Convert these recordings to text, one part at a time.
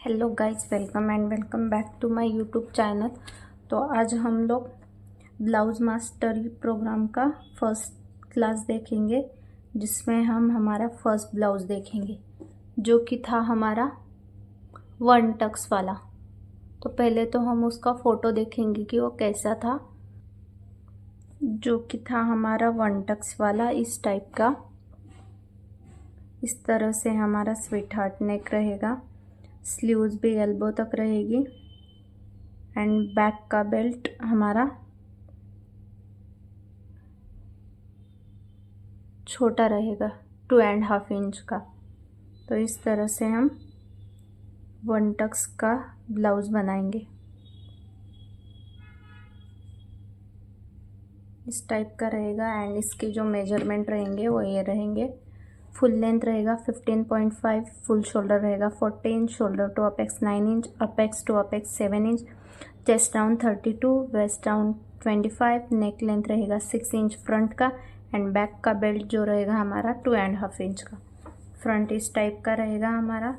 Hello guys, welcome and welcome back to my YouTube channel. तो आज हम लोग ब्लाउज मास्टरी प्रोग्राम का फर्स्ट क्लास देखेंगे, जिसमें हम हमारा फर्स्ट ब्लाउज देखेंगे जो कि था हमारा वन टक्स वाला। तो पहले तो हम उसका फ़ोटो देखेंगे कि वो कैसा था, जो कि था हमारा वन टक्स वाला इस टाइप का। इस तरह से हमारा स्वीट हार्ट नेक रहेगा, स्लीव्स भी एल्बो तक रहेगी एंड बैक का बेल्ट हमारा छोटा रहेगा 2.5 इंच का। तो इस तरह से हम वन टक्स का ब्लाउज बनाएंगे। इस टाइप का रहेगा एंड इसके जो मेजरमेंट रहेंगे वो ये रहेंगे। फुल लेंथ रहेगा 15.5, फुल शोल्डर रहेगा 40 inch, shoulder to apex 9 inch, apex to apex 7 inch, chest down 32, waist down 25, neck length रहेगा 6 इंच फ्रंट का एंड बैक का बेल्ट जो रहेगा हमारा 2.5 इंच का। फ्रंट इस टाइप का रहेगा हमारा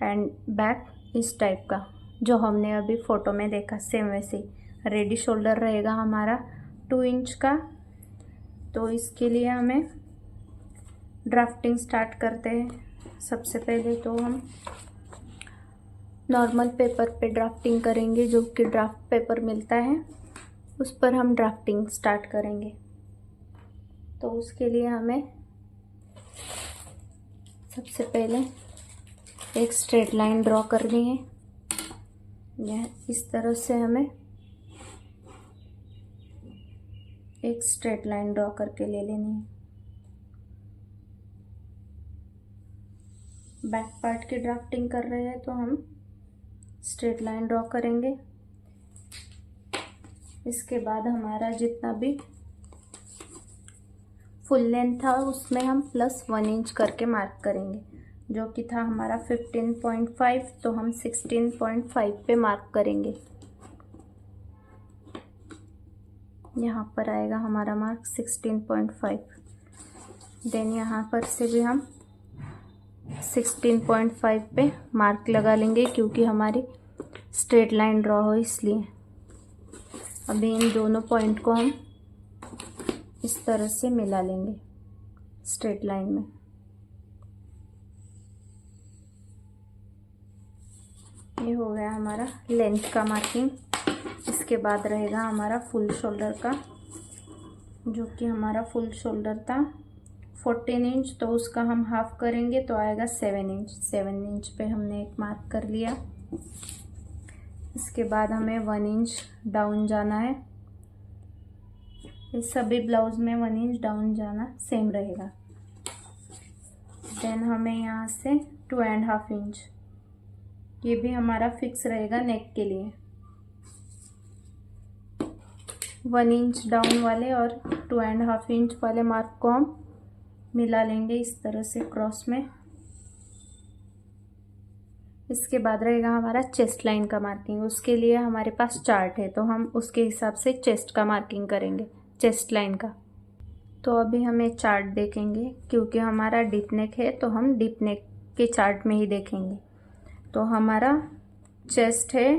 एंड बैक इस टाइप का जो हमने अभी फ़ोटो में देखा, सेम वैसे ही। रेडी शोल्डर रहेगा हमारा 2 इंच का। तो इसके लिए हमें ड्राफ्टिंग स्टार्ट करते हैं। सबसे पहले तो हम नॉर्मल पेपर पे ड्राफ्टिंग करेंगे, जो कि ड्राफ्ट पेपर मिलता है, उस पर हम ड्राफ्टिंग स्टार्ट करेंगे। तो उसके लिए हमें सबसे पहले एक स्ट्रेट लाइन ड्रॉ करनी है। यह इस तरह से हमें एक स्ट्रेट लाइन ड्रॉ करके ले लेनी है। बैक पार्ट की ड्राफ्टिंग कर रहे हैं तो हम स्ट्रेट लाइन ड्रॉ करेंगे। इसके बाद हमारा जितना भी फुल लेंथ था उसमें हम +1 इंच करके मार्क करेंगे, जो कि था हमारा 15.5, तो हम 16.5 पे मार्क करेंगे। यहाँ पर आएगा हमारा मार्क 16.5। देन यहाँ पर से भी हम 16.5 पे मार्क लगा लेंगे, क्योंकि हमारी स्ट्रेट लाइन ड्रॉ हो इसलिए। अभी इन दोनों पॉइंट को हम इस तरह से मिला लेंगे स्ट्रेट लाइन में। ये हो गया हमारा लेंथ का मार्किंग। इसके बाद रहेगा हमारा फुल शोल्डर का, जो कि हमारा फुल शोल्डर था 14 इंच, तो उसका हम हाफ करेंगे तो आएगा 7 इंच। 7 इंच पे हमने एक मार्क कर लिया। इसके बाद हमें 1 इंच डाउन जाना है। इस सभी ब्लाउज में 1 इंच डाउन जाना सेम रहेगा। देन हमें यहाँ से 2.5 इंच, ये भी हमारा फिक्स रहेगा नेक के लिए। 1 इंच डाउन वाले और 2.5 इंच वाले मार्क को हम मिला लेंगे इस तरह से क्रॉस में। इसके बाद रहेगा हमारा चेस्ट लाइन का मार्किंग। उसके लिए हमारे पास चार्ट है, तो हम उसके हिसाब से चेस्ट का मार्किंग करेंगे, चेस्ट लाइन का। तो अभी हमें चार्ट देखेंगे, क्योंकि हमारा डीप नेक है तो हम डीप नेक के चार्ट में ही देखेंगे। तो हमारा चेस्ट है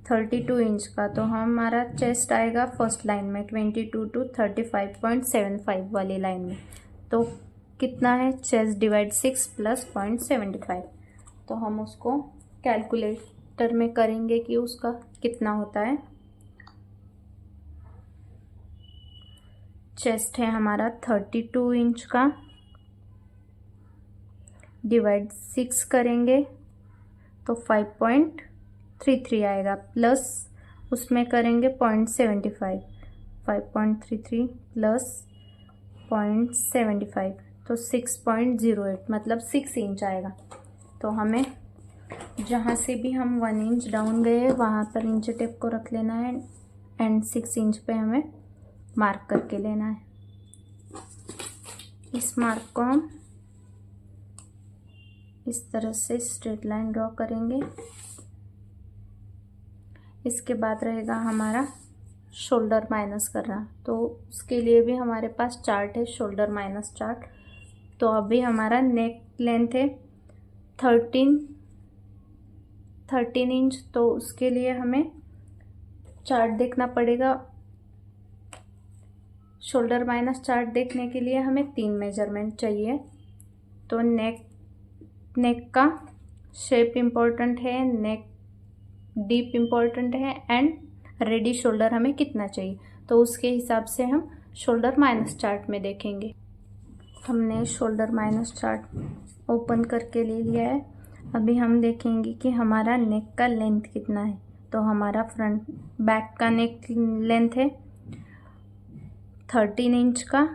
32 इंच का, तो हमारा चेस्ट आएगा फर्स्ट लाइन में 22 to 35.75 वाली लाइन में। तो कितना है चेस्ट डिवाइड 6 + 0.75, तो हम उसको कैलकुलेटर में करेंगे कि उसका कितना होता है। चेस्ट है हमारा 32 इंच का, डिवाइड 6 करेंगे तो 5.33 आएगा, प्लस उसमें करेंगे 0.75, 5.33 + 0.75 तो 6.08, मतलब 6 इंच आएगा। तो हमें जहाँ से भी हम 1 इंच डाउन गए वहाँ पर इंच टेप को रख लेना है एंड 6 इंच पे हमें मार्क करके लेना है। इस मार्क को हम इस तरह से स्ट्रेट लाइन ड्रॉ करेंगे। इसके बाद रहेगा हमारा शोल्डर माइनस करना, तो उसके लिए भी हमारे पास चार्ट है, शोल्डर माइनस चार्ट। तो अभी हमारा नेक लेंथ है 13 13 इंच, तो उसके लिए हमें चार्ट देखना पड़ेगा। शोल्डर माइनस चार्ट देखने के लिए हमें 3 मेजरमेंट चाहिए। तो नेक का शेप इम्पोर्टेंट है, नेक डीप इम्पोर्टेंट है, एंड रेडी शोल्डर हमें कितना चाहिए, तो उसके हिसाब से हम शोल्डर माइनस चार्ट में देखेंगे। हमने शोल्डर माइनस चार्ट ओपन करके ले लिया है। अभी हम देखेंगे कि हमारा नेक का लेंथ कितना है। तो हमारा फ्रंट बैक का नेक लेंथ है 13 इंच का,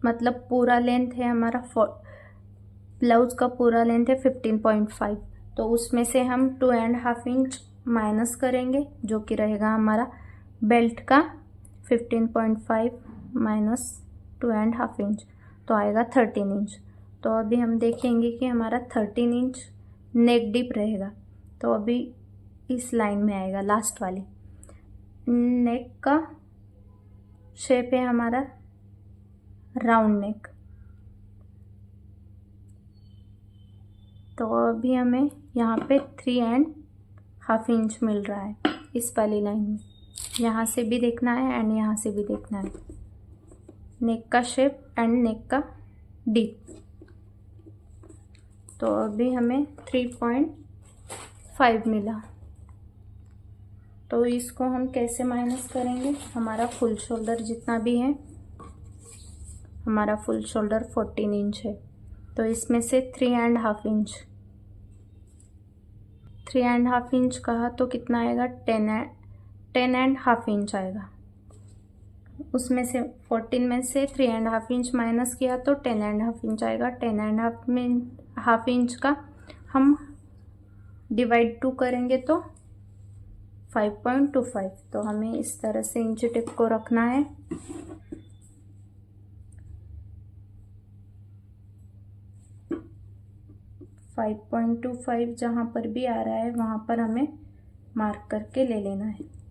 मतलब पूरा लेंथ है हमारा, ब्लाउज का पूरा लेंथ है 15.5। तो उसमें से हम 2.5 इंच माइनस करेंगे, जो कि रहेगा हमारा बेल्ट का 15.5 माइनस 2.5 इंच, तो आएगा 13 इंच। तो अभी हम देखेंगे कि हमारा 13 इंच नेक डीप रहेगा। तो अभी इस लाइन में आएगा, लास्ट वाली। नेक का शेप है हमारा राउंड नेक। तो अभी हमें यहाँ पे 3.5 इंच मिल रहा है इस वाली लाइन में। यहाँ से भी देखना है एंड यहाँ से भी देखना है, नेक का शेप एंड नेक का डीप। तो अभी हमें 3.5 मिला। तो इसको हम कैसे माइनस करेंगे, हमारा फुल शोल्डर जितना भी है, हमारा फुल शोल्डर 14 इंच है, तो इसमें से 3.5 इंच, 3.5 इंच कहा तो कितना आएगा, 10.5 इंच आएगा। उसमें से 14 में से 3.5 इंच माइनस किया तो 10.5 इंच आएगा। 10.5 इंच का हम डिवाइड 2 करेंगे तो 5.25। तो हमें इस तरह से इंच टिप को रखना है। फाइव 5.25 जहाँ पर भी आ रहा है वहाँ पर हमें मार्क करके ले लेना है।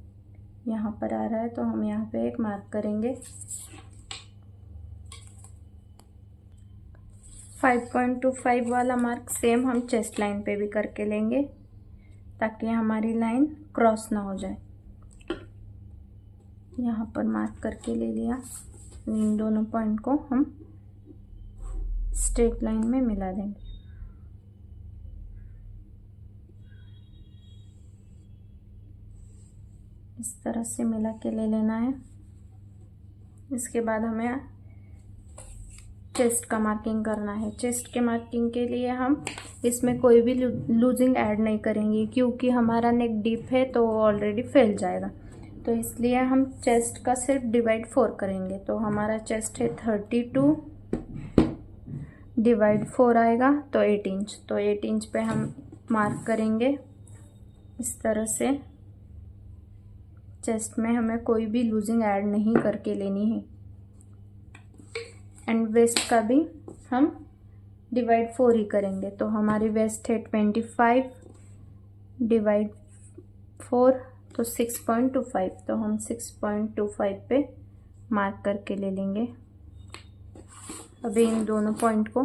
यहाँ पर आ रहा है तो हम यहाँ पे एक मार्क करेंगे। 5.25 वाला मार्क सेम हम चेस्ट लाइन पे भी करके लेंगे, ताकि हमारी लाइन क्रॉस ना हो जाए। यहाँ पर मार्क करके ले लिया। इन दोनों पॉइंट को हम स्ट्रेट लाइन में मिला देंगे। इस तरह से मिला के ले लेना है। इसके बाद हमें चेस्ट का मार्किंग करना है। चेस्ट के मार्किंग के लिए हम इसमें कोई भी लूजिंग ऐड नहीं करेंगे, क्योंकि हमारा नेक डीप है तो ऑलरेडी फैल जाएगा। तो इसलिए हम चेस्ट का सिर्फ डिवाइड 4 करेंगे। तो हमारा चेस्ट है 32, डिवाइड 4 आएगा तो 8 इंच। तो 8 इंच पे हम मार्क करेंगे इस तरह से। चेस्ट में हमें कोई भी लूजिंग ऐड नहीं करके लेनी है। एंड वेस्ट का भी हम डिवाइड 4 ही करेंगे। तो हमारी वेस्ट है 25, डिवाइड 4 तो 6.25। तो हम 6.25 पे मार्क करके ले लेंगे। अभी इन दोनों पॉइंट को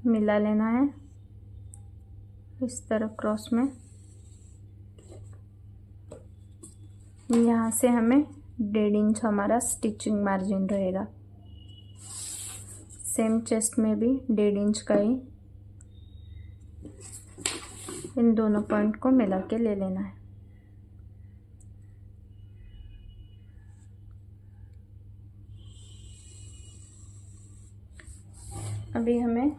मिला लेना है इस तरह क्रॉस में। यहाँ से हमें 1.5 इंच हमारा स्टिचिंग मार्जिन रहेगा। सेम चेस्ट में भी 1.5 इंच का ही इन दोनों पॉइंट को मिला के ले लेना है। अभी हमें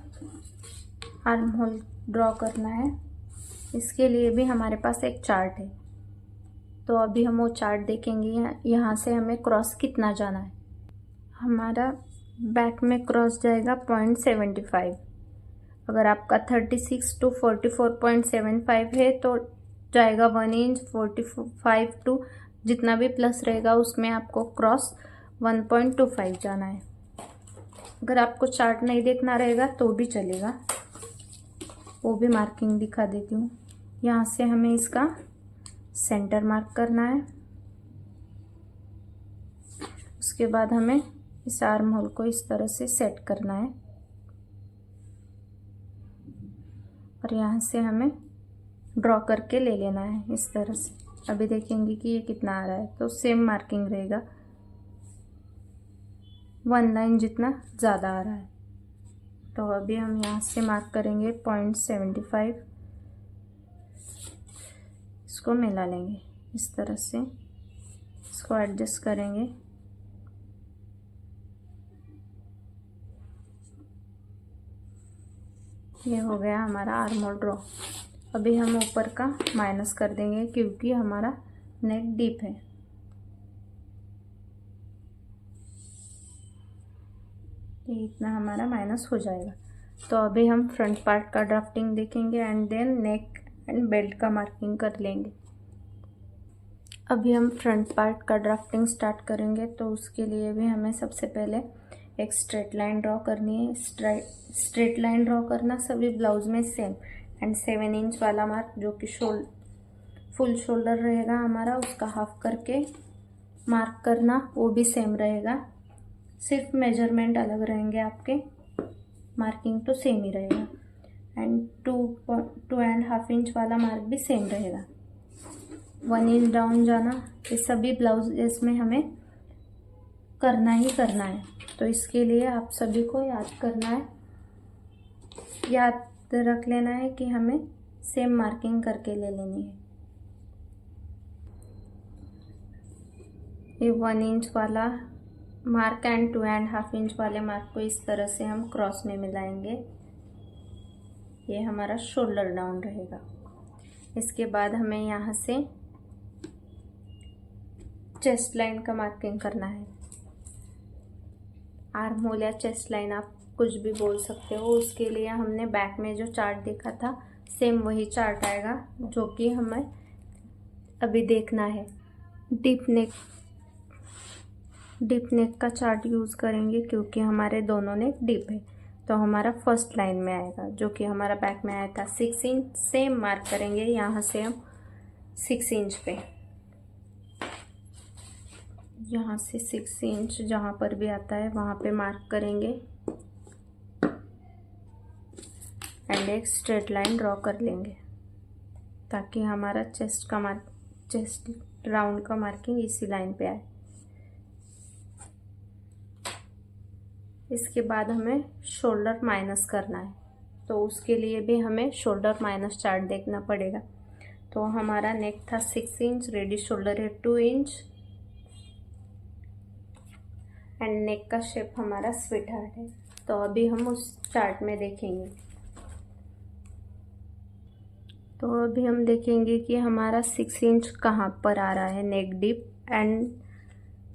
आर्म होल ड्रॉ करना है। इसके लिए भी हमारे पास एक चार्ट है। तो अभी हम वो चार्ट देखेंगे। यहाँ से हमें क्रॉस कितना जाना है। हमारा बैक में क्रॉस जाएगा 0.75। अगर आपका 36 to 44.75 है तो जाएगा 1 इंच। 45 टू जितना भी प्लस रहेगा उसमें आपको क्रॉस 1.25 जाना है। अगर आपको चार्ट नहीं देखना रहेगा तो भी चलेगा, वो भी मार्किंग दिखा देती हूँ। यहाँ से हमें इसका सेंटर मार्क करना है। उसके बाद हमें इस आर्म होल को इस तरह से सेट करना है। और यहाँ से हमें ड्रॉ करके ले लेना है इस तरह से। अभी देखेंगे कि ये कितना आ रहा है, तो सेम मार्किंग रहेगा, 1 लाइन जितना ज़्यादा आ रहा है। तो अभी हम यहाँ से मार्क करेंगे 0.75, इसको मिला लेंगे इस तरह से, इसको एडजस्ट करेंगे। ये हो गया हमारा आर्म होल ड्रॉ। अभी हम ऊपर का माइनस कर देंगे क्योंकि हमारा नेक डीप है। ये इतना हमारा माइनस हो जाएगा। तो अभी हम फ्रंट पार्ट का ड्राफ्टिंग देखेंगे and then neck and belt का मार्किंग कर लेंगे। अभी हम फ्रंट पार्ट का ड्राफ्टिंग स्टार्ट करेंगे। तो उसके लिए भी हमें सबसे पहले एक स्ट्रेट लाइन ड्रॉ करनी है। स्ट्रेट लाइन ड्रॉ करना सभी ब्लाउज में सेम, एंड 7 इंच वाला मार्क जो कि फुल शोल्डर रहेगा हमारा, उसका हाफ करके मार्क करना वो भी सेम रहेगा। सिर्फ मेजरमेंट अलग रहेंगे आपके, मार्किंग तो सेम ही रहेगा। एंड 2.5 इंच वाला मार्क भी सेम रहेगा। 1 इंच डाउन जाना, ये सभी ब्लाउजेस में हमें करना ही करना है। तो इसके लिए आप सभी को याद करना है, याद रख लेना है कि हमें सेम मार्किंग करके ले लेनी है। ये 1 इंच वाला मार्क एंड 2.5 इंच वाले मार्क को इस तरह से हम क्रॉस में मिलाएंगे। ये हमारा शोल्डर डाउन रहेगा। इसके बाद हमें यहाँ से चेस्ट लाइन का मार्किंग करना है। आर्म होल या चेस्ट लाइन आप कुछ भी बोल सकते हो। उसके लिए हमने बैक में जो चार्ट देखा था सेम वही चार्ट आएगा जो कि हमें अभी देखना है। डीप नेक का चार्ट यूज़ करेंगे क्योंकि हमारे दोनों नेक डीप है। तो हमारा फर्स्ट लाइन में आएगा जो कि हमारा बैक में आया था 6 इंच। सेम मार्क करेंगे यहाँ से हम 6 इंच पे, यहाँ से 6 इंच जहाँ पर भी आता है वहाँ पे मार्क करेंगे एंड एक स्ट्रेट लाइन ड्रॉ कर लेंगे ताकि हमारा चेस्ट राउंड का मार्किंग इसी लाइन पे आए। इसके बाद हमें शोल्डर माइनस करना है, तो उसके लिए भी हमें शोल्डर माइनस चार्ट देखना पड़ेगा। तो हमारा नेक था 6 इंच, रेडी शोल्डर है 2 इंच एंड नेक का शेप हमारा स्वीट हार्ट है। तो अभी हम उस चार्ट में देखेंगे। तो अभी हम देखेंगे कि हमारा 6 इंच कहाँ पर आ रहा है। नेक डीप एंड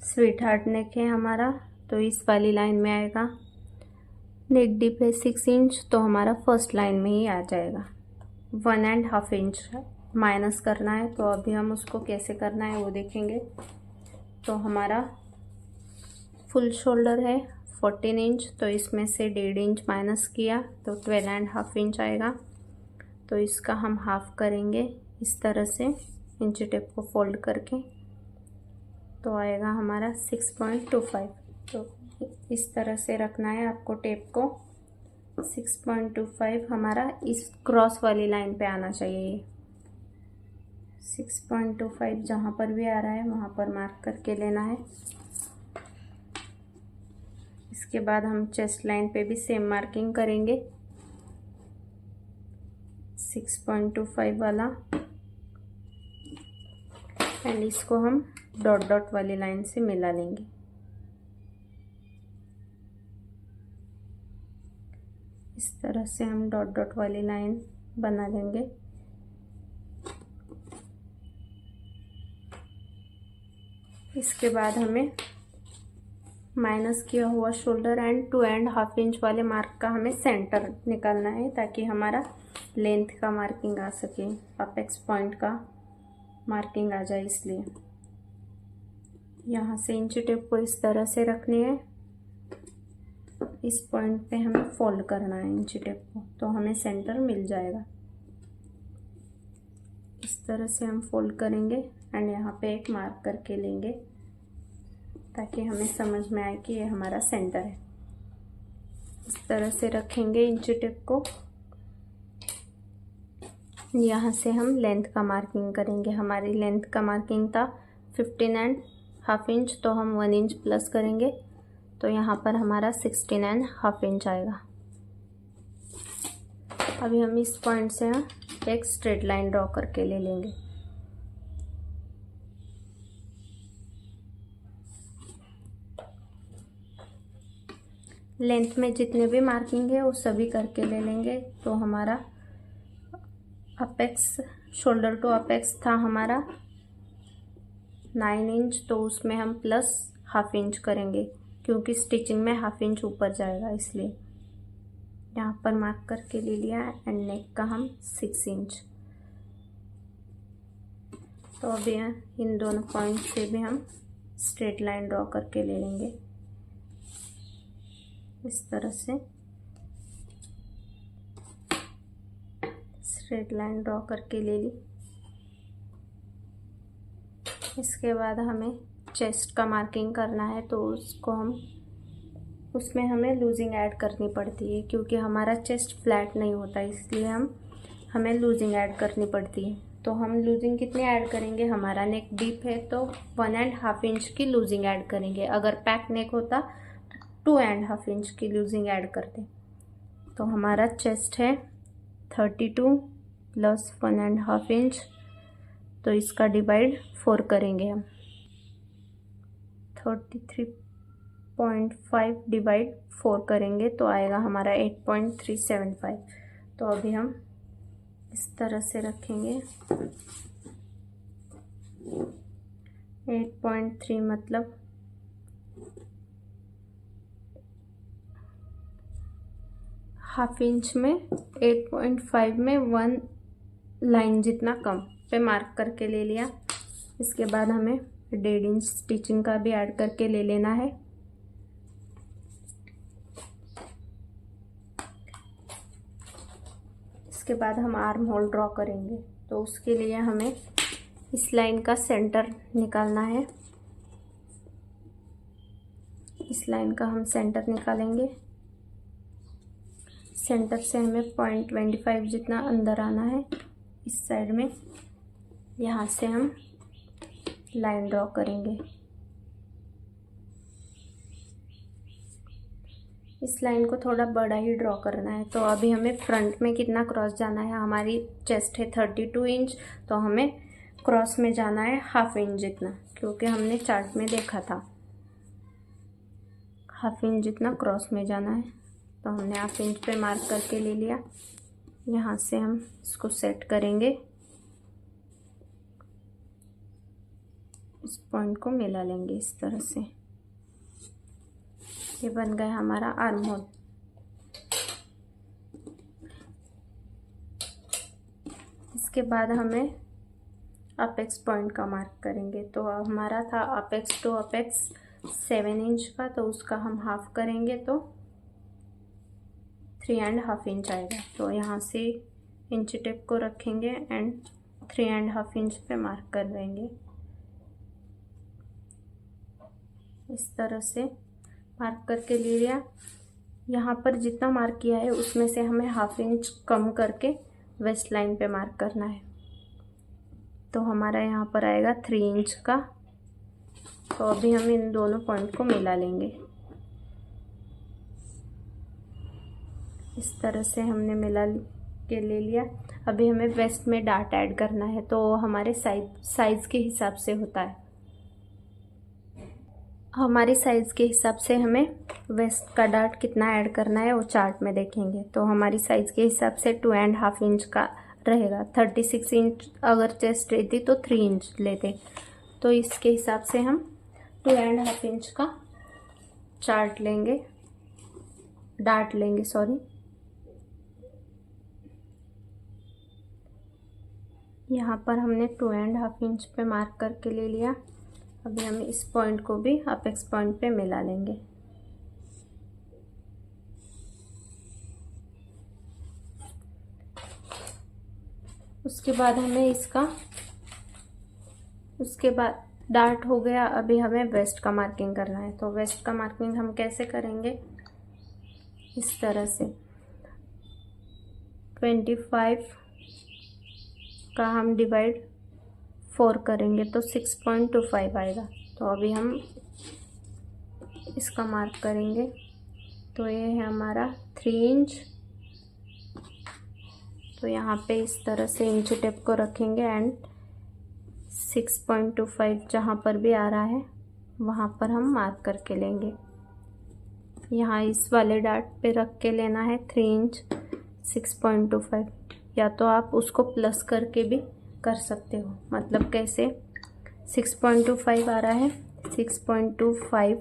स्वीट हार्ट नेक है हमारा, तो इस वाली लाइन में आएगा। नेक डीप है 6 इंच, तो हमारा फर्स्ट लाइन में ही आ जाएगा। 1.5 इंच माइनस करना है, तो अभी हम उसको कैसे करना है वो देखेंगे। तो हमारा फुल शोल्डर है 14 इंच, तो इसमें से 1.5 इंच माइनस किया तो 12.5 इंच आएगा। तो इसका हम हाफ करेंगे इस तरह से इंची टेप को फोल्ड करके, तो आएगा हमारा 6.25। तो इस तरह से रखना है आपको टेप को। 6.25 हमारा इस क्रॉस वाली लाइन पे आना चाहिए। 6.25 जहाँ पर भी आ रहा है वहाँ पर मार्क करके लेना है। इसके बाद हम चेस्ट लाइन पे भी सेम मार्किंग करेंगे 6.25 वाला, एंड इसको हम डॉट डॉट वाली लाइन से मिला लेंगे। इस तरह से हम डॉट डॉट वाली लाइन बना लेंगे। इसके बाद हमें माइनस किया हुआ शोल्डर एंड 2.5 इंच वाले मार्क का हमें सेंटर निकालना है ताकि हमारा लेंथ का मार्किंग आ सके, अपेक्स पॉइंट का मार्किंग आ जाए। इसलिए यहाँ से इंची टेप को इस तरह से रखनी है, इस पॉइंट पे हमें फोल्ड करना है इंची टेप को, तो हमें सेंटर मिल जाएगा। इस तरह से हम फोल्ड करेंगे एंड यहाँ पे एक मार्क करके लेंगे ताकि हमें समझ में आए कि ये हमारा सेंटर है। इस तरह से रखेंगे इंची टेप को यहाँ से हम लेंथ का मार्किंग करेंगे। हमारी लेंथ का मार्किंग था 15.5 इंच, तो हम 1 इंच प्लस करेंगे, तो यहाँ पर हमारा 16.5 इंच आएगा। अभी हम इस पॉइंट से एक स्ट्रेट लाइन ड्रॉ करके ले लेंगे। लेंथ में जितने भी मार्किंग है वो सभी करके ले लेंगे। तो हमारा अपेक्स, शोल्डर टू अपेक्स था हमारा 9 इंच, तो उसमें हम प्लस ½ इंच करेंगे, क्योंकि स्टिचिंग में ½ इंच ऊपर जाएगा, इसलिए यहाँ पर मार्क करके ले लिया। एंड नेक का हम 6 इंच। तो अभी इन दोनों पॉइंट से भी हम स्ट्रेट लाइन ड्रॉ करके ले लेंगे इस तरह से। स्ट्रेट लाइन ड्रॉ करके ले ली। इसके बाद हमें चेस्ट का मार्किंग करना है, तो उसमें हमें लूजिंग ऐड करनी पड़ती है, क्योंकि हमारा चेस्ट फ्लैट नहीं होता, इसलिए हमें लूजिंग ऐड करनी पड़ती है। तो हम लूजिंग कितनी ऐड करेंगे, हमारा नेक डीप है तो 1.5 इंच की लूजिंग ऐड करेंगे। अगर पैक नेक होता 2.5 इंच की लूजिंग ऐड करते। तो हमारा चेस्ट है 32 प्लस 1.5 इंच, तो इसका डिवाइड 4 करेंगे हम। 33.5 डिवाइड 4 करेंगे तो आएगा हमारा 8.375। तो अभी हम इस तरह से रखेंगे। 8.3 मतलब ½ इंच में 8.5 में 1 लाइन जितना कम पे मार्क करके ले लिया। इसके बाद हमें 1.5 इंच स्टिचिंग का भी ऐड करके ले लेना है। इसके बाद हम आर्म होल ड्रॉ करेंगे, तो उसके लिए हमें इस लाइन का सेंटर निकालना है। इस लाइन का हम सेंटर निकालेंगे। सेंटर से हमें 0.25 जितना अंदर आना है इस साइड में। यहाँ से हम लाइन ड्रॉ करेंगे। इस लाइन को थोड़ा बड़ा ही ड्रॉ करना है। तो अभी हमें फ्रंट में कितना क्रॉस जाना है, हमारी चेस्ट है 32 इंच, तो हमें क्रॉस में जाना है ½ इंच जितना, क्योंकि हमने चार्ट में देखा था ½ इंच जितना क्रॉस में जाना है। तो हमने ½ इंच पे मार्क करके ले लिया। यहाँ से हम इसको सेट करेंगे, इस पॉइंट को मिला लेंगे इस तरह से। ये बन गया हमारा आर्म होल। इसके बाद हमें अपेक्स पॉइंट का मार्क करेंगे। तो हमारा था अपेक्स टू अपेक्स 7 इंच का, तो उसका हम हाफ करेंगे तो 3.5 इंच आएगा। तो यहाँ से इंच टेप को रखेंगे एंड 3.5 इंच पे मार्क कर देंगे। इस तरह से मार्क करके ले लिया। यहाँ पर जितना मार्क किया है उसमें से हमें ½ इंच कम करके वेस्ट लाइन पे मार्क करना है। तो हमारा यहाँ पर आएगा 3 इंच का। तो अभी हम इन दोनों पॉइंट को मिला लेंगे। इस तरह से हमने मिला के ले लिया। अभी हमें वेस्ट में डार्ट ऐड करना है, तो हमारे साइज़ के हिसाब से होता है। हमारी साइज़ के हिसाब से हमें वेस्ट का डार्ट कितना ऐड करना है वो चार्ट में देखेंगे। तो हमारी साइज़ के हिसाब से 2.5 इंच का रहेगा। 36 इंच अगर चेस्ट रहती तो 3 इंच लेते। तो इसके हिसाब से हम 2.5 इंच का चार्ट लेंगे, डार्ट लेंगे सॉरी। यहाँ पर हमने 2.5 इंच पे मार्क करके ले लिया। अभी हम इस पॉइंट को भी अपेक्स पॉइंट पे मिला लेंगे। उसके बाद डार्ट हो गया। अभी हमें वेस्ट का मार्किंग करना है। तो वेस्ट का मार्किंग हम कैसे करेंगे, इस तरह से 25 का हम डिवाइड 4 करेंगे तो 6.25 आएगा। तो अभी हम इसका मार्क करेंगे। तो ये है हमारा 3 इंच। तो यहाँ पे इस तरह से इंची टेप को रखेंगे एंड 6.25 जहाँ पर भी आ रहा है वहाँ पर हम मार्क करके लेंगे। यहाँ इस वाले डार्ट पे रख के लेना है 3 इंच 6.25, या तो आप उसको प्लस करके भी कर सकते हो। मतलब कैसे, 6.25 आ रहा है, 6.25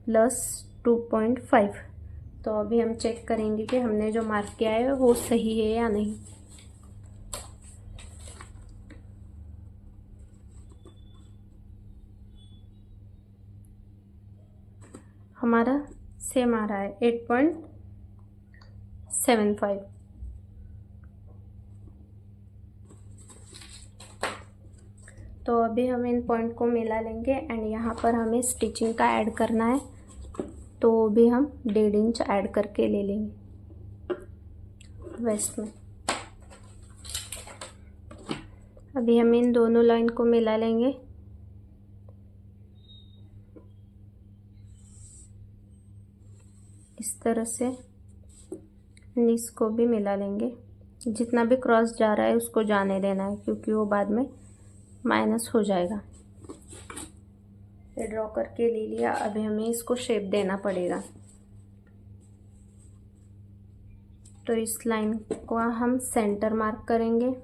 प्लस 2.5। तो अभी हम चेक करेंगे कि हमने जो मार्क किया है वो सही है या नहीं। हमारा सेम आ रहा है 8.75। तो अभी हम इन पॉइंट को मिला लेंगे एंड यहाँ पर हमें स्टिचिंग का ऐड करना है। तो भी हम 1.5 इंच ऐड करके ले लेंगे वेस्ट में। अभी हम इन दोनों लाइन को मिला लेंगे। इस तरह से इसको भी मिला लेंगे। जितना भी क्रॉस जा रहा है उसको जाने देना है, क्योंकि वो बाद में माइनस हो जाएगा। ये ड्रॉ करके ले लिया। अभी हमें इसको शेप देना पड़ेगा। तो इस लाइन को हम सेंटर मार्क करेंगे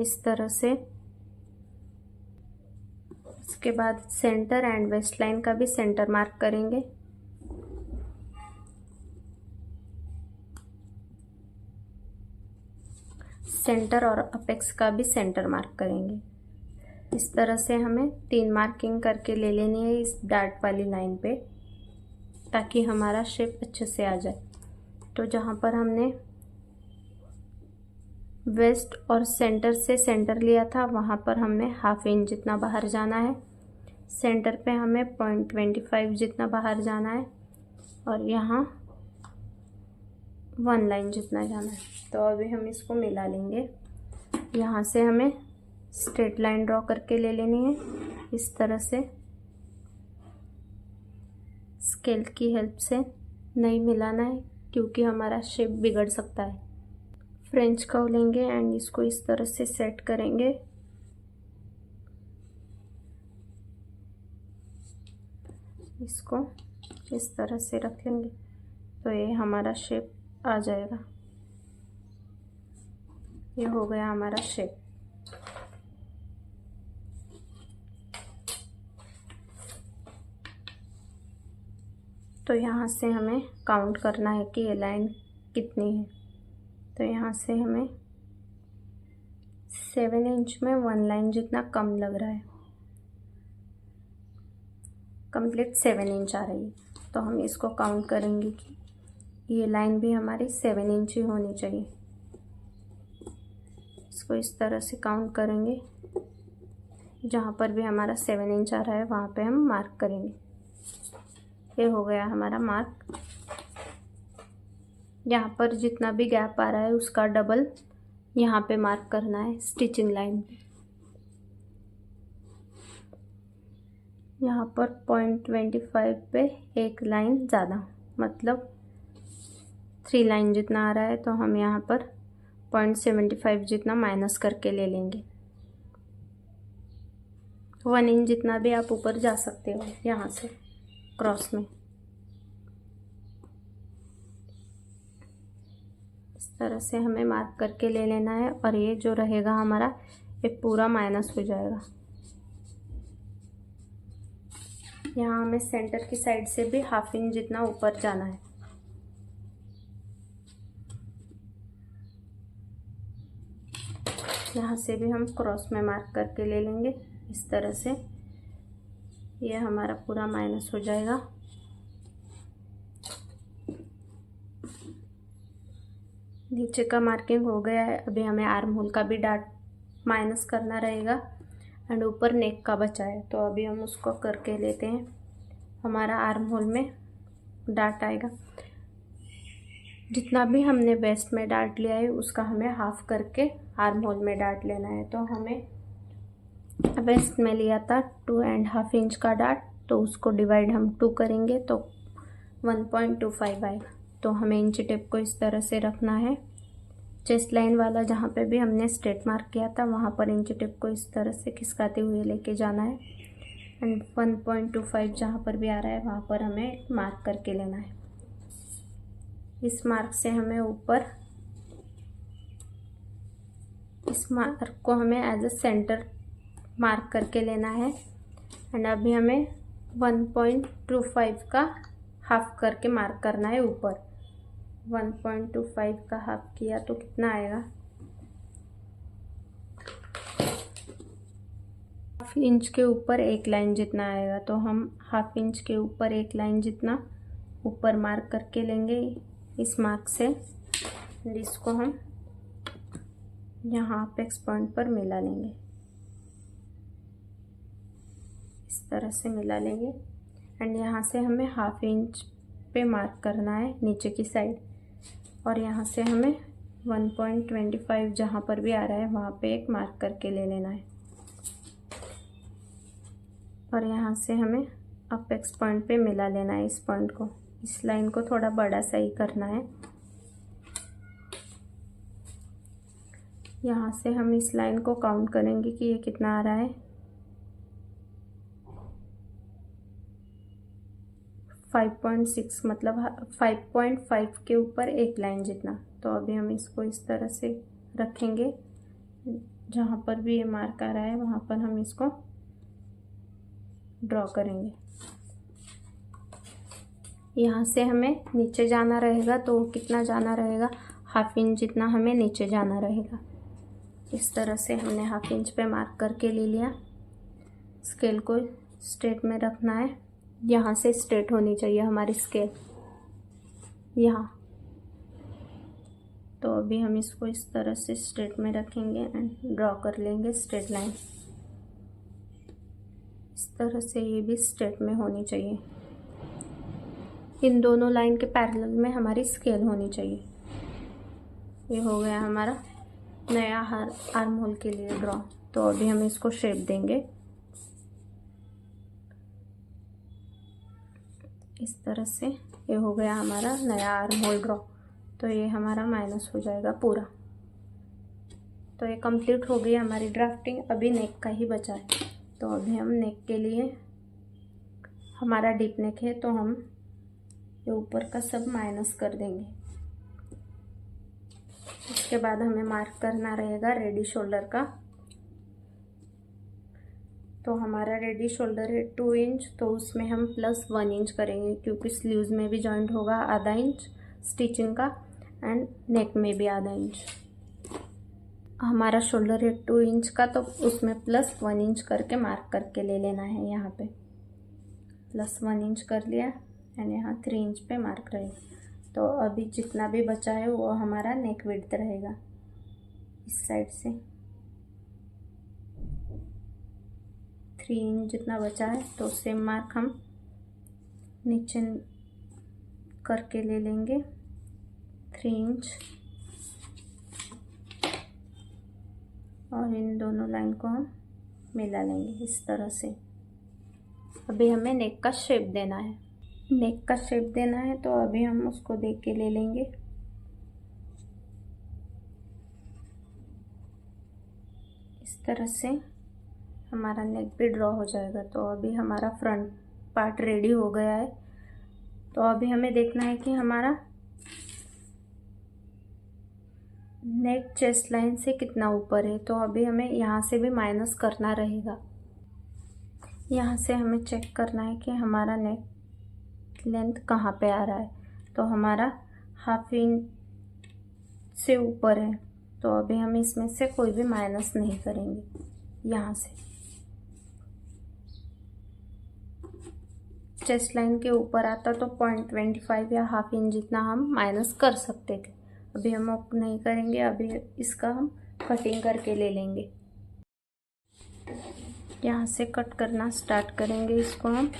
इस तरह से। इसके बाद सेंटर एंड वेस्ट लाइन का भी सेंटर मार्क करेंगे। सेंटर और अपेक्स का भी सेंटर मार्क करेंगे। इस तरह से हमें 3 मार्किंग करके ले लेनी है इस डार्ट वाली लाइन पे, ताकि हमारा शेप अच्छे से आ जाए। तो जहाँ पर हमने वेस्ट और सेंटर से सेंटर लिया था वहाँ पर हमें 1/2 इंच जितना बाहर जाना है। सेंटर पे हमें 0.25 जितना बाहर जाना है और यहाँ 1 लाइन जितना जाना है। तो अभी हम इसको मिला लेंगे। यहाँ से हमें स्ट्रेट लाइन ड्रॉ करके ले लेनी है इस तरह से। स्केल की हेल्प से नहीं मिलाना है, क्योंकि हमारा शेप बिगड़ सकता है। फ्रेंच कर्व लेंगे एंड इसको इस तरह से सेट करेंगे। इसको इस तरह से रख लेंगे तो ये हमारा शेप आ जाएगा। ये हो गया हमारा शेप। तो यहाँ से हमें काउंट करना है कि ये लाइन कितनी है। तो यहाँ से हमें 7 इंच में 1 लाइन जितना कम लग रहा है। कंप्लीट 7 इंच आ रही है। तो हम इसको काउंट करेंगे कि ये लाइन भी हमारी 7 इंच ही होनी चाहिए। इसको इस तरह से काउंट करेंगे। जहाँ पर भी हमारा 7 इंच आ रहा है वहाँ पे हम मार्क करेंगे। ये हो गया हमारा मार्क। यहाँ पर जितना भी गैप आ रहा है उसका डबल यहाँ पे मार्क करना है स्टिचिंग लाइन पे। यहाँ पर 0.25 पे 1 लाइन ज़्यादा, मतलब 3 लाइन जितना आ रहा है। तो हम यहाँ पर 0.75 जितना माइनस करके ले लेंगे। 1 इंच जितना भी आप ऊपर जा सकते हो यहाँ से क्रॉस में। इस तरह से हमें मार्क करके ले लेना है और ये जो रहेगा हमारा ये पूरा माइनस हो जाएगा। यहाँ हमें सेंटर की साइड से भी 1/2 इंच जितना ऊपर जाना है। यहाँ से भी हम क्रॉस में मार्क करके ले लेंगे इस तरह से। ये हमारा पूरा माइनस हो जाएगा। नीचे का मार्किंग हो गया है। अभी हमें आर्म होल का भी डार्ट माइनस करना रहेगा एंड ऊपर नेक का बचा है। तो अभी हम उसको करके लेते हैं। हमारा आर्म होल में डार्ट आएगा जितना भी हमने वेस्ट में डार्ट लिया है उसका हमें हाफ करके आर्म होल में डार्ट लेना है। तो हमें वेस्ट में लिया था 2.5 इंच का डार्ट, तो उसको डिवाइड हम 2 करेंगे तो 1.25 आएगा। तो हमें इंची टेप को इस तरह से रखना है। चेस्ट लाइन वाला जहाँ पे भी हमने स्ट्रेट मार्क किया था वहाँ पर इंची टेप को इस तरह से खिसकाते हुए लेके जाना है एंड 1.25 जहाँ पर भी आ रहा है वहाँ पर हमें मार्क करके लेना है। इस मार्क से हमें ऊपर, इस मार्क को हमें एज अ सेंटर मार्क करके लेना है एंड अभी हमें 1.25 का हाफ करके मार्क करना है ऊपर। 1.25 का हाफ किया तो कितना आएगा, हाफ इंच के ऊपर एक लाइन जितना आएगा। तो हम हाफ इंच के ऊपर एक लाइन जितना ऊपर मार्क करके लेंगे इस मार्क से, इसको हम यहाँ अपेक्स पॉइंट पर मिला लेंगे। इस तरह से मिला लेंगे एंड यहाँ से हमें हाफ इंच पे मार्क करना है नीचे की साइड, और यहाँ से हमें 1.25 जहाँ पर भी आ रहा है वहाँ पे एक मार्क करके ले लेना है, और यहाँ से हमें अपेक्स पॉइंट पे मिला लेना है इस पॉइंट को। इस लाइन को थोड़ा बड़ा सा ही करना है। यहाँ से हम इस लाइन को काउंट करेंगे कि ये कितना आ रहा है, 5.6 मतलब 5.5 के ऊपर एक लाइन जितना। तो अभी हम इसको इस तरह से रखेंगे, जहाँ पर भी ये मार्क आ रहा है वहाँ पर हम इसको ड्रॉ करेंगे। यहाँ से हमें नीचे जाना रहेगा, तो कितना जाना रहेगा, हाफ इंच जितना हमें नीचे जाना रहेगा। इस तरह से हमने हाफ इंच पे मार्क करके ले लिया। स्केल को स्ट्रेट में रखना है, यहाँ से स्ट्रेट होनी चाहिए हमारी स्केल यहाँ। तो अभी हम इसको इस तरह से स्ट्रेट में रखेंगे एंड ड्रॉ कर लेंगे स्ट्रेट लाइन। इस तरह से ये भी स्ट्रेट में होनी चाहिए। इन दोनों लाइन के पैरेलल में हमारी स्केल होनी चाहिए। ये हो गया हमारा नया आर्म होल के लिए ड्रॉ। तो अभी हम इसको शेप देंगे इस तरह से। ये हो गया हमारा नया आर्म होल ड्रॉ। तो ये हमारा माइनस हो जाएगा पूरा। तो ये कंप्लीट हो गई हमारी ड्राफ्टिंग। अभी नेक का ही बचा है। तो अभी हम नेक के लिए, हमारा डीप नेक है तो हम ये ऊपर का सब माइनस कर देंगे। उसके बाद हमें मार्क करना रहेगा रेडी शोल्डर का। तो हमारा रेडी शोल्डर है 2 इंच, तो उसमें हम +1 इंच करेंगे क्योंकि स्लीव्स में भी जॉइंट होगा आधा इंच स्टिचिंग का एंड नेक में भी आधा इंच। हमारा शोल्डर है 2 इंच का, तो उसमें +1 इंच करके मार्क करके ले लेना है। यहाँ पे +1 इंच कर लिया एंड यहाँ 3 इंच पे मार्क रहेगा। तो अभी जितना भी बचा है वो हमारा नेक विड्थ रहेगा इस साइड से। 3 इंच जितना बचा है तो सेम मार्क हम नीचे करके ले लेंगे 3 इंच, और इन दोनों लाइन को हम मिला लेंगे इस तरह से। अभी हमें नेक का शेप देना है। नेक का शेप देना है तो अभी हम उसको देख के ले लेंगे। इस तरह से हमारा नेक भी ड्रॉ हो जाएगा। तो अभी हमारा फ्रंट पार्ट रेडी हो गया है। तो अभी हमें देखना है कि हमारा नेक चेस्ट लाइन से कितना ऊपर है। तो अभी हमें यहाँ से भी माइनस करना रहेगा। यहाँ से हमें चेक करना है कि हमारा नेक लेंथ कहाँ पे आ रहा है। तो हमारा हाफ इंच से ऊपर है, तो अभी हम इसमें से कोई भी माइनस नहीं करेंगे। यहाँ से चेस्ट लाइन के ऊपर आता तो 0.25 या हाफ इंच जितना हम माइनस कर सकते थे। अभी हम नहीं करेंगे। अभी इसका हम कटिंग करके ले लेंगे। यहाँ से कट करना स्टार्ट करेंगे इसको हम।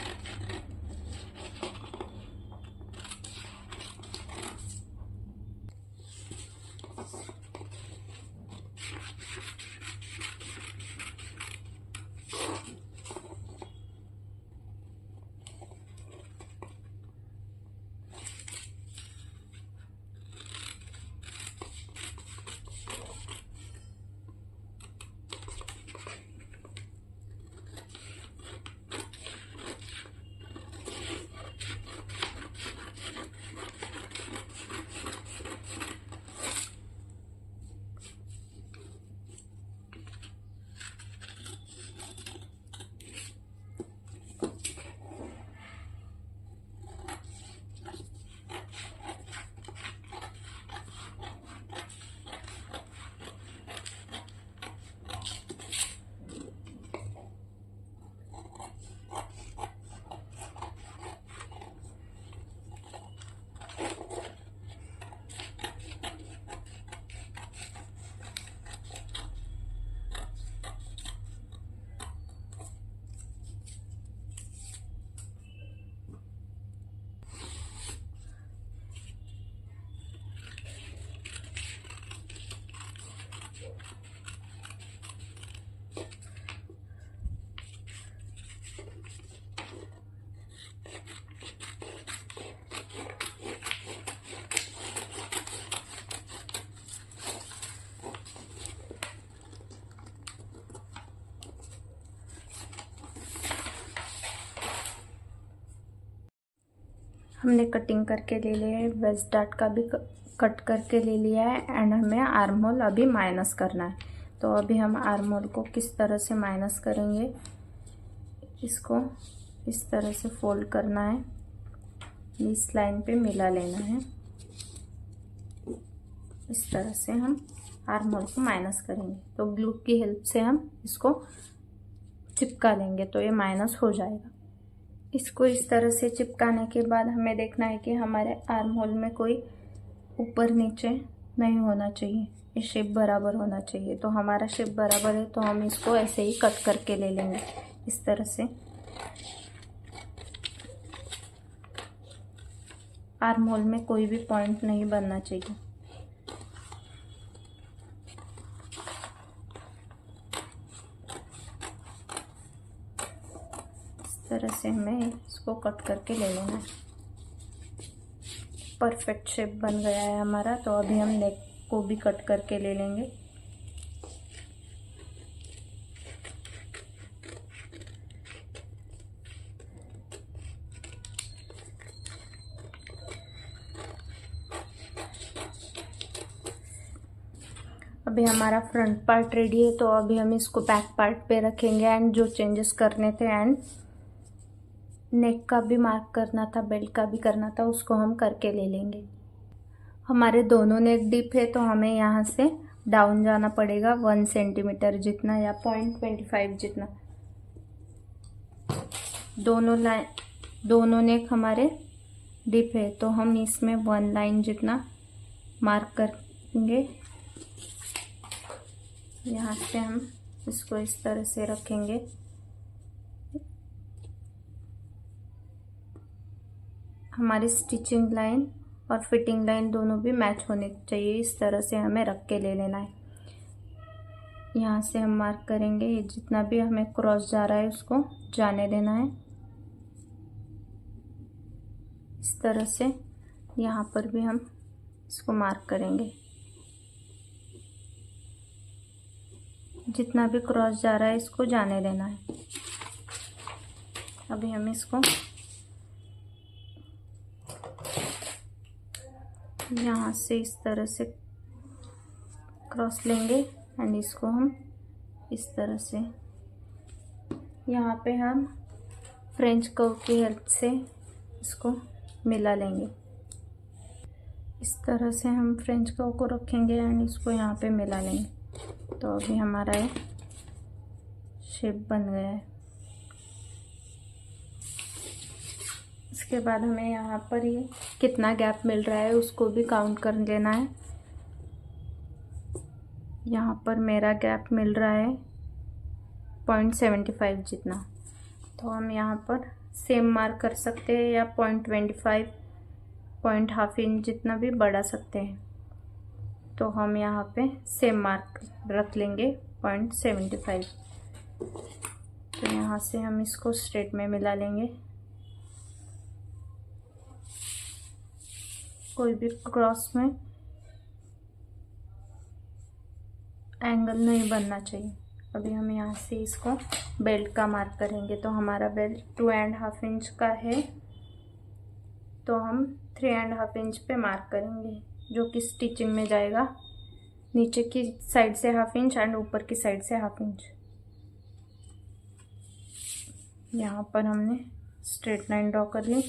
हमने कटिंग करके ले लिया है, वेस्ट डार्ट का भी कट करके ले लिया है एंड हमें आर्म होल अभी माइनस करना है। तो अभी हम आर्म होल को किस तरह से माइनस करेंगे, इसको इस तरह से फोल्ड करना है, इस लाइन पे मिला लेना है। इस तरह से हम आर्म होल को माइनस करेंगे। तो ग्लू की हेल्प से हम इसको चिपका लेंगे तो ये माइनस हो जाएगा। इसको इस तरह से चिपकाने के बाद हमें देखना है कि हमारे आर्म होल में कोई ऊपर नीचे नहीं होना चाहिए, ये शेप बराबर होना चाहिए। तो हमारा शेप बराबर है तो हम इसको ऐसे ही कट करके ले लेंगे इस तरह से। आर्म होल में कोई भी पॉइंट नहीं बनना चाहिए। इस तरह से हमें इसको कट करके ले लेना है। परफेक्ट शेप बन गया है हमारा। तो अभी हम नेक को भी कट करके ले लेंगे। अभी हमारा फ्रंट पार्ट रेडी है तो अभी हम इसको बैक पार्ट पे रखेंगे एंड जो चेंजेस करने थे एंड नेक का भी मार्क करना था, बेल्ट का भी करना था, उसको हम करके ले लेंगे। हमारे दोनों नेक डीप है तो हमें यहाँ से डाउन जाना पड़ेगा 1 सेंटीमीटर जितना या 0.25 जितना। दोनों नेक हमारे डीप है तो हम इसमें 1 लाइन जितना मार्क करेंगे। यहाँ से हम इसको इस तरह से रखेंगे। हमारी स्टिचिंग लाइन और फिटिंग लाइन दोनों भी मैच होने चाहिए। इस तरह से हमें रख के ले लेना है। यहाँ से हम मार्क करेंगे, ये जितना भी हमें क्रॉस जा रहा है उसको जाने देना है। इस तरह से यहाँ पर भी हम इसको मार्क करेंगे। जितना भी क्रॉस जा रहा है इसको जाने देना है। अभी हम इसको यहाँ से इस तरह से क्रॉस लेंगे एंड इसको हम इस तरह से यहाँ पे हम फ्रेंच कर्व की हेल्प से इसको मिला लेंगे। इस तरह से हम फ्रेंच कर्व को रखेंगे एंड इसको यहाँ पे मिला लेंगे। तो अभी हमारा ये शेप बन गया है। इसके बाद हमें यहाँ पर ये कितना गैप मिल रहा है उसको भी काउंट कर लेना है। यहाँ पर मेरा गैप मिल रहा है 0.75 जितना। तो हम यहाँ पर सेम मार्क कर सकते हैं या 0.25, 0.5 इंच जितना भी बढ़ा सकते हैं। तो हम यहाँ पे सेम मार्क रख लेंगे 0.75। तो यहाँ से हम इसको स्ट्रेट में मिला लेंगे। कोई भी क्रॉस में एंगल नहीं बनना चाहिए। अभी हम यहाँ से इसको बेल्ट का मार्क करेंगे। तो हमारा बेल्ट 2.5 इंच का है तो हम 3.5 इंच पे मार्क करेंगे, जो कि स्टिचिंग में जाएगा। नीचे की साइड से 1/2 इंच एंड ऊपर की साइड से 1/2 इंच। यहाँ पर हमने स्ट्रेट लाइन ड्रॉ कर ली।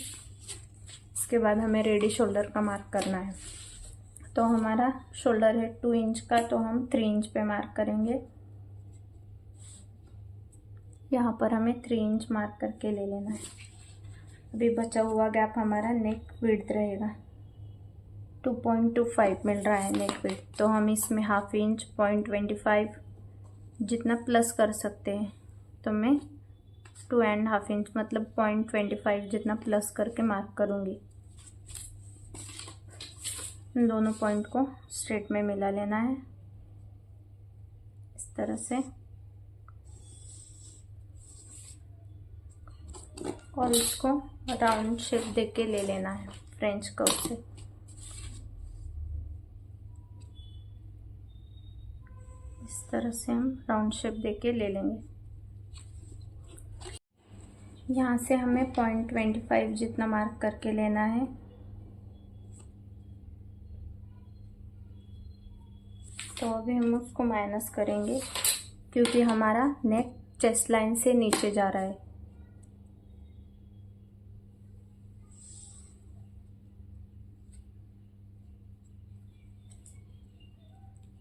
इसके बाद हमें रेडी शोल्डर का मार्क करना है। तो हमारा शोल्डर है 2 इंच का तो हम 3 इंच पे मार्क करेंगे। यहाँ पर हमें 3 इंच मार्क करके ले लेना है। अभी बचा हुआ गैप हमारा नेक विड्थ रहेगा। 2.25 मिल रहा है नेक विड्थ। तो हम इसमें 1/2 इंच 0.25 जितना प्लस कर सकते हैं। तो मैं 2.5 इंच मतलब 0.25 जितना प्लस करके मार्क करूँगी। इन दोनों पॉइंट को स्ट्रेट में मिला लेना है इस तरह से, और इसको राउंड शेप देके ले लेना है फ्रेंच कर्व से। इस तरह से हम राउंड शेप देके ले लेंगे। यहाँ से हमें 0.25 जितना मार्क करके लेना है। तो अभी हम उसको माइनस करेंगे क्योंकि हमारा नेक चेस्ट लाइन से नीचे जा रहा है।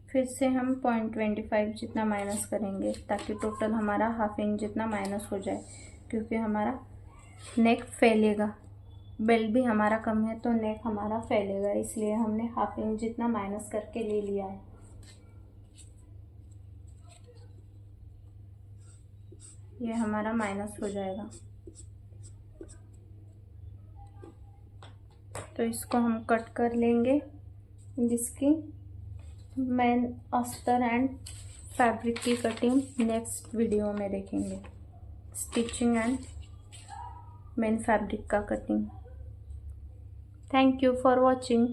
फिर से हम 0.25 जितना माइनस करेंगे ताकि टोटल हमारा ½ इंच जितना माइनस हो जाए, क्योंकि हमारा नेक फैलेगा। बेल्ट भी हमारा कम है तो नेक हमारा फैलेगा, इसलिए हमने ½ इंच जितना माइनस करके ले लिया है। ये हमारा माइनस हो जाएगा। तो इसको हम कट कर लेंगे, जिसकी मेन अस्तर एंड फैब्रिक की कटिंग नेक्स्ट वीडियो में देखेंगे। स्टिचिंग एंड मेन फैब्रिक का cutting. Thank you for watching.